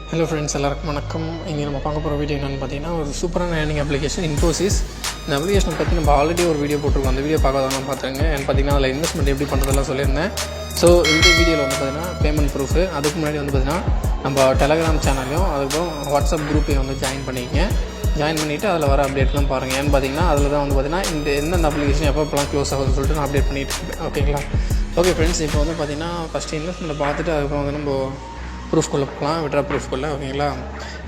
Hello friends, எல்லாருக்கும் வணக்கம். இங்கே நம்ம பார்க்க போகிற வீடியோ என்னென்னு பார்த்தீங்கன்னா, ஒரு சூப்பரான ஏர்னிங் அப்ளிகேஷன் Infosys. இந்த அப்ளிகேஷனை பற்றி நம்ம ஆல்ரெடி ஒரு வீடியோ போட்டிருக்கோம். அந்த வீடியோ பார்க்காதவங்க பார்த்துருங்க. ஏன்னு பார்த்தீங்கன்னா அதில் இன்வெஸ்ட்மெண்ட் எப்படி பண்ணுறதெல்லாம் சொல்லியிருந்தேன். ஸோ இந்த வீடியோவில் வந்து பார்த்தீங்கன்னா பேமெண்ட் ப்ரூஃபு, அதுக்கு முன்னாடி வந்து பார்த்தீங்கன்னா நம்ம டெலகிராம் சேனலையும் அதுக்கப்புறம் வாட்ஸ்அப் குரூப்பையும் வந்து ஜாயின் பண்ணிக்கங்க. ஜாயின் பண்ணிவிட்டு அதில் வர அப்டேட்லாம் பாருங்கள். ஏன்னு பார்த்தீங்கன்னா அதில் தான் வந்து பார்த்தீங்கன்னா எந்தெந்த அப்ளிகேஷன் எப்போலாம் க்ளோஸ் ஆகுதுன்னு சொல்லிட்டு நான் அப்டேட் பண்ணிட்டு இருக்கேன். ஓகேங்களா? ஓகே ஃப்ரெண்ட்ஸ், இப்போ வந்து பார்த்தீங்கன்னா ஃபஸ்ட்டு இன்வெஸ்ட்மெண்ட்டை பார்த்துட்டு அதுக்கப்புறம் வந்து நம்ம ப்ரூஃப்குள்ளே போகலாம், விட்ரா ப்ரூஃப்குள்ளே. ஓகேங்களா?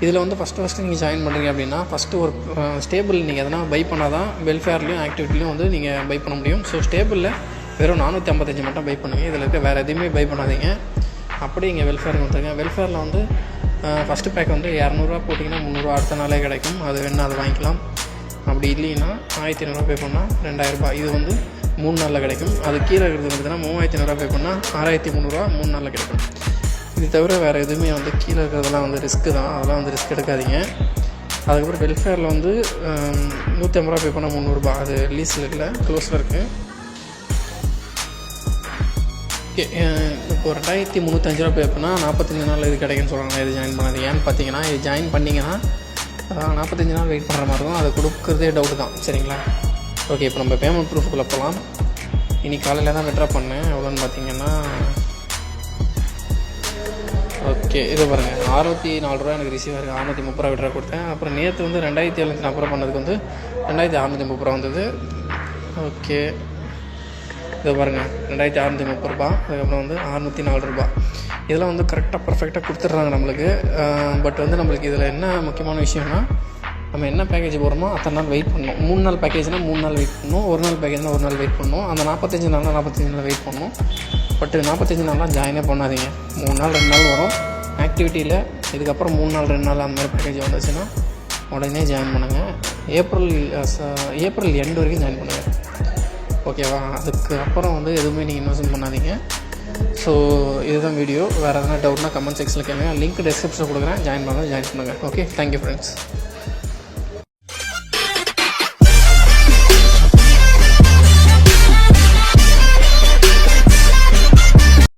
இதில் வந்து ஃபஸ்ட்டு நீங்கள் ஜாயின் பண்ணுறீங்க அப்படின்னா ஃபஸ்ட்டு ஒரு ஸ்டேபிள் நீங்கள் எதனா பை பண்ணால் தான் வெல்ஃபேர்லேயும் ஆக்டிவிட்டிலையும் வந்து நீங்கள் பை பண்ண முடியும். ஸோ ஸ்டேபிளில் வெறும் 455 மட்டும் பை பண்ணுங்கள். இதில் இருக்க வேறு எதுவுமே பை பண்ணாதீங்க. அப்படியே இங்கே வெல்ஃபேருக்கு வந்துருங்க. வெல்ஃபேரில் வந்து ஃபஸ்ட்டு பேக் வந்து 200 போட்டிங்கன்னா 300 அடுத்த நாளே கிடைக்கும். அது வேணால் அதை வாங்கிக்கலாம். அப்படி இல்லைன்னா 1500 பே பண்ணால் 2000 இது வந்து 3 நாளில் கிடைக்கும். அது கீழே இருக்கிறது வந்துன்னா 3500 பே பண்ணால் 6300 3 நாளில் கிடைக்கும். இது தவிர வேறு எதுவுமே வந்து கீழே இருக்கிறதெல்லாம் வந்து ரிஸ்க்கு தான். அதெல்லாம் வந்து ரிஸ்க் எடுக்காதீங்க. அதுக்கப்புறம் வெல்ஃபேரில் வந்து 150 பே பண்ணால் 300. அது லீஸில் இல்லை, க்ளோஸில் இருக்குது. ஓகே, இப்போ 2305 பே பண்ணால் 45 நாள் இது கிடைக்குன்னு சொல்கிறாங்க. இது ஜாயின் பண்ணாது. ஏன்னு பார்த்தீங்கன்னா இது ஜாயின் பண்ணிங்கன்னா 45 நாள் வெயிட் பண்ணுற மாதிரி இருக்கும். அதை கொடுக்குறதே டவுட்டு தான். சரிங்களா? ஓகே, இப்போ நம்ம பேமெண்ட் ப்ரூஃபுக்குள்ளே போகலாம். இன்றைக்கி காலையில் தான் விட்ரா பண்ணேன். எவ்வளோன்னு பார்த்தீங்கன்னா, ஓகே இது பாருங்கள், 64 எனக்கு ரிசீவ் ஆகிருக்கு. 630 விட்ரா கொடுத்தேன். அப்புறம் நேற்று வந்து 2740 பண்ணதுக்கு வந்து 2630 வந்தது. ஓகே இது பாருங்கள், 2630. அதுக்கப்புறம் வந்து 604. இதெல்லாம் வந்து கரெக்டாக பர்ஃபெக்டாக கொடுத்துட்றாங்க நம்மளுக்கு. பட் வந்து நம்மளுக்கு இதில் என்ன முக்கியமான விஷயம்னா, நம்ம என்ன பேக்கேஜ் போடுறோமோ அத்தனை நாள் வெயிட் பண்ணணும். 3 நாள் பேக்கேஜ்னால் 3 நாள் வெயிட் பண்ணணும். ஒரு நாள் பேக்கேஜ்னால் ஒரு நாள் வெயிட் பண்ணணும். அந்த 45 நாள்னால் 45 நாள் வெயிட் பண்ணணும். பட் 45 நாள்லாம் ஜாயினே பண்ணாதீங்க. 3 நாள் 2 நாள் வரும் ஆக்டிவிட்டியில். இதுக்கப்புறம் 3 நாள் 2 நாள் அந்த மாதிரி பேக்கேஜ் வந்துச்சுன்னா உடனே ஜாயின் பண்ணுங்கள். ஏப்ரல் எண்டு வரைக்கும் ஜாயின் பண்ணுங்கள். ஓகேவா? அதுக்கு அப்புறம் வந்து எதுவுமே நீங்கள் இன்வெஸ்ட் பண்ணாதீங்க. ஸோ இதுதான் வீடியோ. வேறு எதனா டவுட்னா கமெண்ட் செக்ஷனில் கேளுங்க. லிங்க் டிஸ்கிரிப்ஷனில் கொடுக்குறேன். ஜாயின் பண்ணுங்கள். Okay, thank you friends.